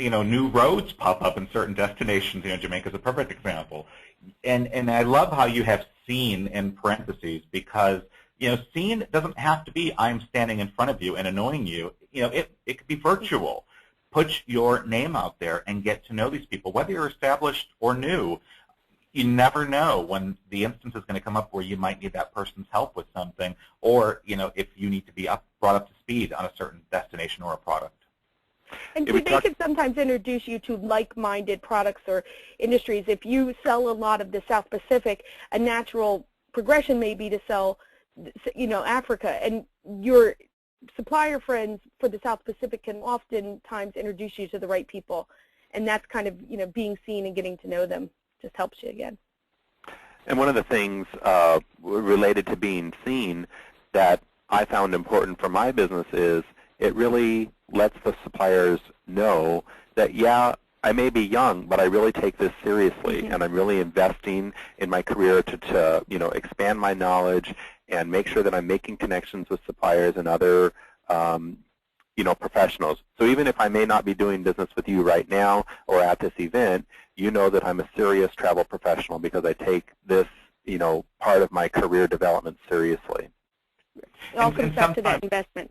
Speaker 3: new roads pop up in certain destinations. Jamaica's a perfect example. And I love how you have seen in parentheses, because, seen doesn't have to be I'm standing in front of you and annoying you. It could be virtual. Put your name out there and get to know these people, whether you're established or new. You never know when the instance is going to come up where you might need that person's help with something, or if you need to be brought up to speed on a certain destination or a product.
Speaker 2: And they can sometimes introduce you to like-minded products or industries. If you sell a lot of the South Pacific, a natural progression may be to sell, Africa, and your supplier friends for the South Pacific can oftentimes introduce you to the right people, and that's kind of being seen and getting to know them. Just helps you again.
Speaker 1: And one of the things related to being seen that I found important for my business is it really lets the suppliers know that, yeah, I may be young, but I really take this seriously, and I'm really investing in my career to expand my knowledge and make sure that I'm making connections with suppliers and other professionals. So even if I may not be doing business with you right now or at this event, you know that I'm a serious travel professional because I take this, part of my career development seriously.
Speaker 2: It all comes back to that investment.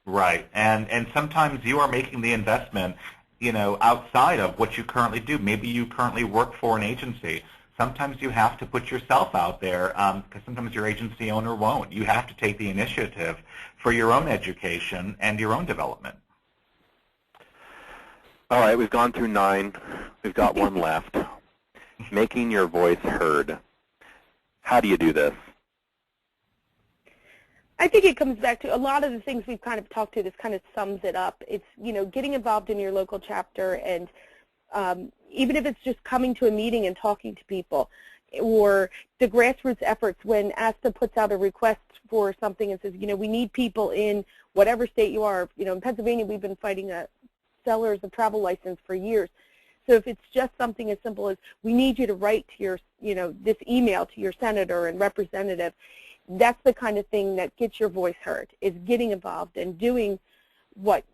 Speaker 3: Right, and sometimes you are making the investment, outside of what you currently do. Maybe you currently work for an agency. Sometimes you have to put yourself out there because sometimes your agency owner won't. You have to take the initiative for your own education and your own development.
Speaker 1: All right, we've gone through 9. We've got one left. Making your voice heard. How do you do this?
Speaker 2: I think it comes back to a lot of the things we've kind of talked to. This kind of sums it up. It's, getting involved in your local chapter, and even if it's just coming to a meeting and talking to people, or the grassroots efforts when ASTA puts out a request for something and says, we need people in whatever state you are. In Pennsylvania, we've been fighting sellers of travel license for years. So if it's just something as simple as, we need you to write to your, this email to your senator and representative, that's the kind of thing that gets your voice heard, is getting involved and doing what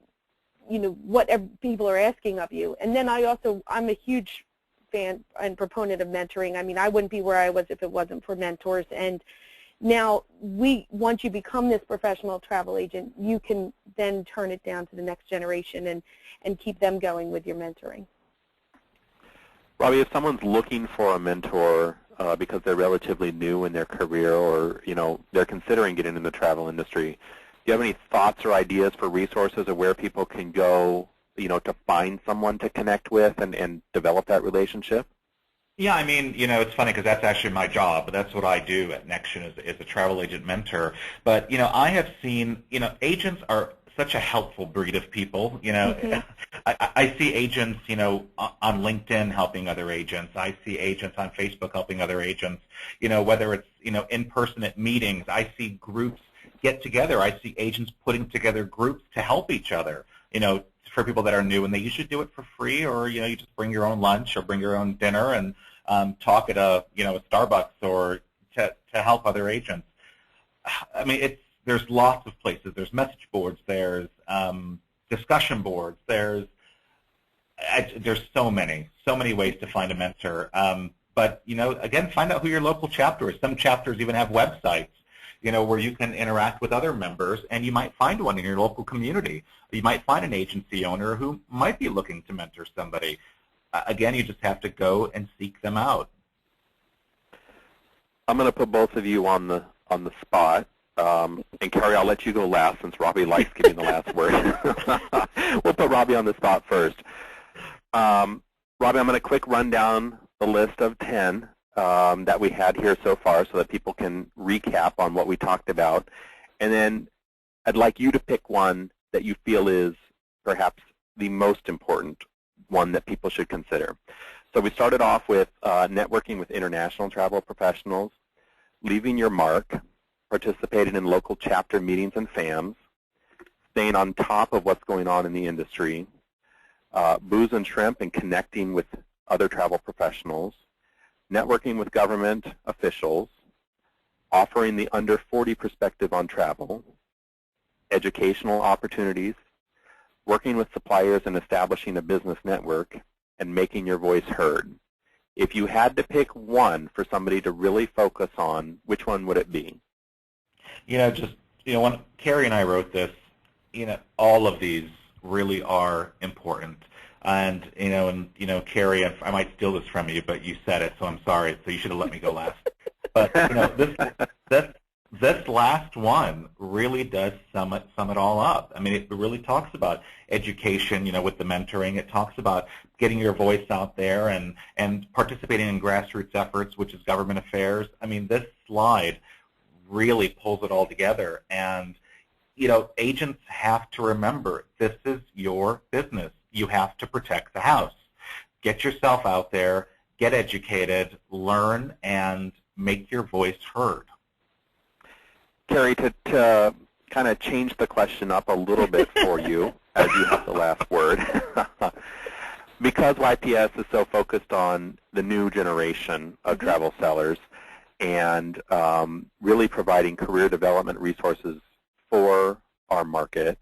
Speaker 2: people are asking of you. And then I'm a huge fan and proponent of mentoring. I mean, I wouldn't be where I was if it wasn't for mentors. And now once you become this professional travel agent, you can then turn it down to the next generation and keep them going with your mentoring.
Speaker 1: Robbie, if someone's looking for a mentor because they're relatively new in their career, or they're considering getting in the travel industry, do you have any thoughts or ideas for resources of where people can go, to find someone to connect with and develop that relationship?
Speaker 3: Yeah, I mean, it's funny because that's actually my job. That's what I do at Nexion is a travel agent mentor. But, I have seen, agents are such a helpful breed of people. I see agents, on LinkedIn helping other agents. I see agents on Facebook helping other agents. Whether it's, in person at meetings, I see groups get together. I see agents putting together groups to help each other, for people that are new, and they usually do it for free, or, you just bring your own lunch or bring your own dinner and talk at a Starbucks or to help other agents. I mean, there's lots of places. There's message boards. There's discussion boards. There's so many ways to find a mentor. But, again, find out who your local chapter is. Some chapters even have websites, where you can interact with other members, and you might find one in your local community. You might find an agency owner who might be looking to mentor somebody. Again, you just have to go and seek them out.
Speaker 1: I'm going to put both of you on the spot. And Carrie, I'll let you go last since Robbie likes giving the last word. We'll put Robbie on the spot first. Robbie, I'm going to quick run down the list of 10 that we had here so far so that people can recap on what we talked about. And then I'd like you to pick one that you feel is perhaps the most important one that people should consider. So we started off with networking with international travel professionals, leaving your mark, participating in local chapter meetings and FAMs, staying on top of what's going on in the industry, booze and shrimp and connecting with other travel professionals, networking with government officials, offering the under 40 perspective on travel, educational opportunities, working with suppliers and establishing a business network, and making your voice heard. If you had to pick one for somebody to really focus on, which one would it be?
Speaker 3: When Carrie and I wrote this, all of these really are important. And, Carrie, I might steal this from you, but you said it, so I'm sorry, so you should have let me go last. But, this last one really does sum it all up. I mean, it really talks about education, with the mentoring. It talks about getting your voice out there and participating in grassroots efforts, which is government affairs. I mean, this slide really pulls it all together. And, agents have to remember, this is your business. You have to protect the house. Get yourself out there, get educated, learn, and make your voice heard.
Speaker 1: Carrie, to kind of change the question up a little bit for you, as you have the last word, because YPS is so focused on the new generation of travel sellers and really providing career development resources for our market,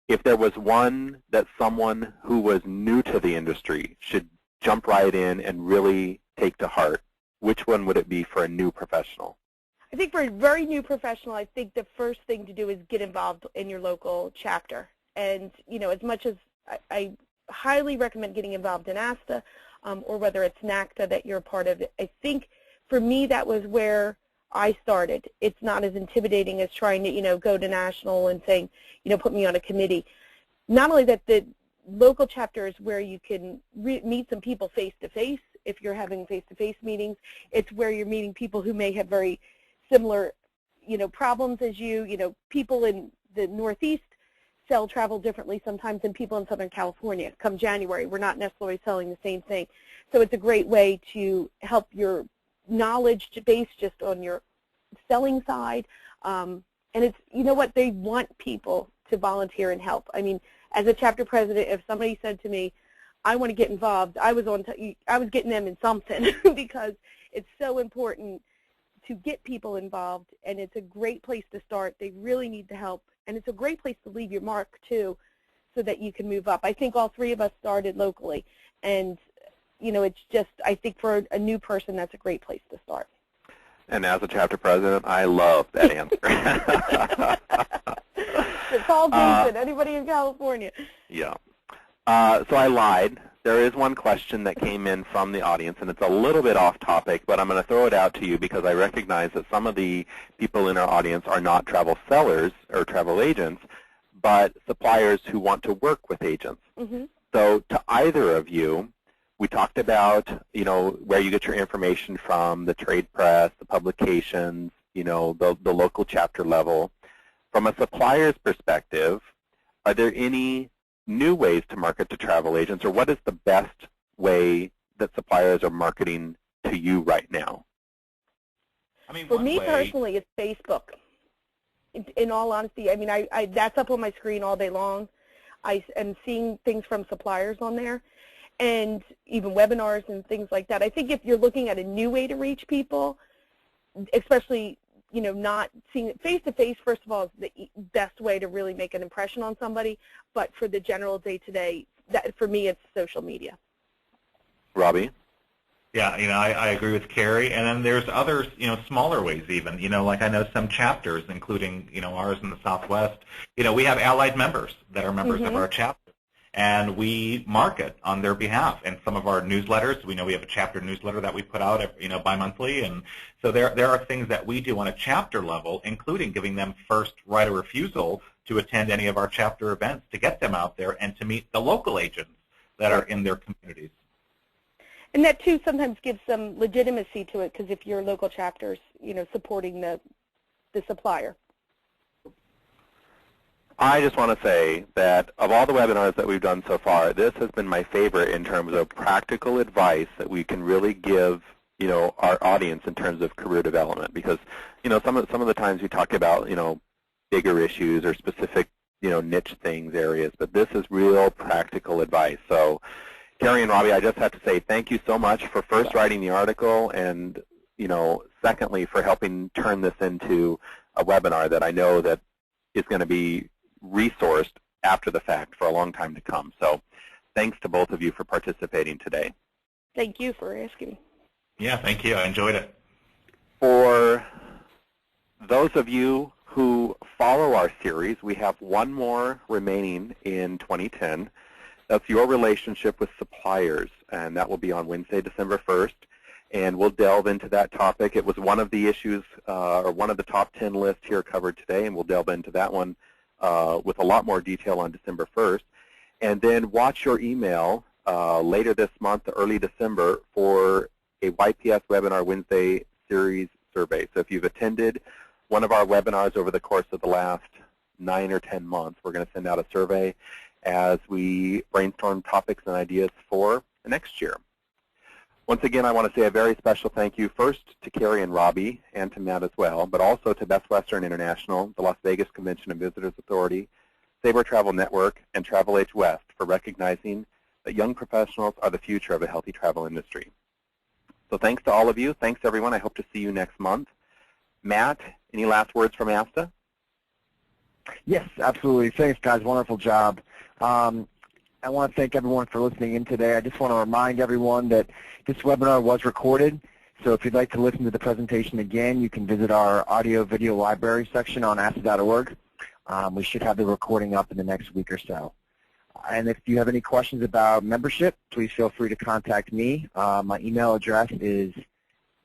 Speaker 1: if there was one that someone who was new to the industry should jump right in and really take to heart, which one would it be for a new professional?
Speaker 2: I think for a very new professional, I think the first thing to do is get involved in your local chapter. And, you know, as much as I highly recommend getting involved in ASTA or whether it's NACTA that you're a part of, I think for me that was where I started. It's not as intimidating as trying to, you know, go to national and saying, you know, put me on a committee. Not only that, the local chapter is where you can meet some people face-to-face if you're having face-to-face meetings. It's where you're meeting people who may have very similar, you know, problems as you. You know, people in the Northeast sell travel differently sometimes than people in Southern California. Come January, we're not necessarily selling the same thing. So it's a great way to help your knowledge base just on your selling side. And it's, you know what, they want people to volunteer and help. I mean, as a chapter president, if somebody said to me, I want to get involved, I was getting them in something because it's so important to get people involved, and it's a great place to start. They really need the help, and it's a great place to leave your mark too, so that you can move up. I think all three of us started locally, and you know, it's just, I think for a new person, that's a great place to start.
Speaker 1: And as a chapter president, I love that answer.
Speaker 2: It's all Jason, anybody in California.
Speaker 1: Yeah. So I lied. There is one question that came in from the audience, and it's a little bit off topic, but I'm going to throw it out to you because I recognize that some of the people in our audience are not travel sellers or travel agents, but suppliers who want to work with agents. So to either of you, we talked about, you know, where you get your information from, the trade press, the publications, you know, the local chapter level. From a supplier's perspective, are there any new ways to market to travel agents, or what is the best way that suppliers are marketing to you right now?
Speaker 3: I mean,
Speaker 2: for me personally, it's Facebook. In all honesty, I mean, I that's up on my screen all day long. I am seeing things from suppliers on there, and even webinars and things like that. I think if you're looking at a new way to reach people, especially, you know, not seeing it face-to-face, first of all, is the best way to really make an impression on somebody. But for the general day-to-day, that for me, it's social media.
Speaker 1: Robbie?
Speaker 3: Yeah, you know, I agree with Carrie. And then there's other, you know, smaller ways even. You know, like I know some chapters, including, you know, ours in the Southwest, you know, we have allied members that are members of our chapter. And we market on their behalf. And some of our newsletters, we know we have a chapter newsletter that we put out, you know, bi-monthly. And so there are things that we do on a chapter level, including giving them first right of refusal to attend any of our chapter events to get them out there and to meet the local agents that are in their communities.
Speaker 2: And that, too, sometimes gives some legitimacy to it, because if your local chapter's, you know, supporting the supplier.
Speaker 1: I just want to say that of all the webinars that we've done so far, this has been my favorite in terms of practical advice that we can really give, you know, our audience in terms of career development. Because, you know, some of the times we talk about, you know, bigger issues or specific, you know, niche things, areas, but this is real practical advice. So, Carrie and Robbie, I just have to say thank you so much for first writing the article, and, you know, secondly for helping turn this into a webinar that I know that is going to be resourced after the fact for a long time to come. So thanks to both of you for participating today.
Speaker 2: Thank you for asking.
Speaker 3: Yeah, thank you. I enjoyed it.
Speaker 1: For those of you who follow our series, we have one more remaining in 2010. That's your relationship with suppliers, and that will be on Wednesday, December 1st. And we'll delve into that topic. It was one of the issues, or one of the top 10 lists here covered today, and we'll delve into that one with a lot more detail on December 1st. And then watch your email later this month, early December, for a YPS Webinar Wednesday series survey. So if you've attended one of our webinars over the course of the last 9 or 10 months, we're going to send out a survey as we brainstorm topics and ideas for the next year. Once again, I want to say a very special thank you first to Carrie and Robbie, and to Matt as well, but also to Best Western International, the Las Vegas Convention and Visitors Authority, Sabre Travel Network, and Travel Age West for recognizing that young professionals are the future of the healthy travel industry. So thanks to all of you. Thanks, everyone. I hope to see you next month. Matt, any last words from ASTA?
Speaker 4: Yes, absolutely. Thanks, guys. Wonderful job. I want to thank everyone for listening in today. I just want to remind everyone that this webinar was recorded, so if you'd like to listen to the presentation again, you can visit our audio-video library section on asta.org. We should have the recording up in the next week or so. And if you have any questions about membership, please feel free to contact me. My email address is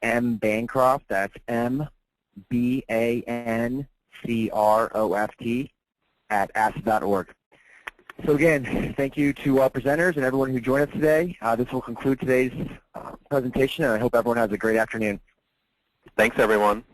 Speaker 4: mbancroft, that's MBANCROFT, @asta.org. So again, thank you to our presenters and everyone who joined us today. This will conclude today's presentation, and I hope everyone has a great afternoon.
Speaker 1: Thanks, everyone.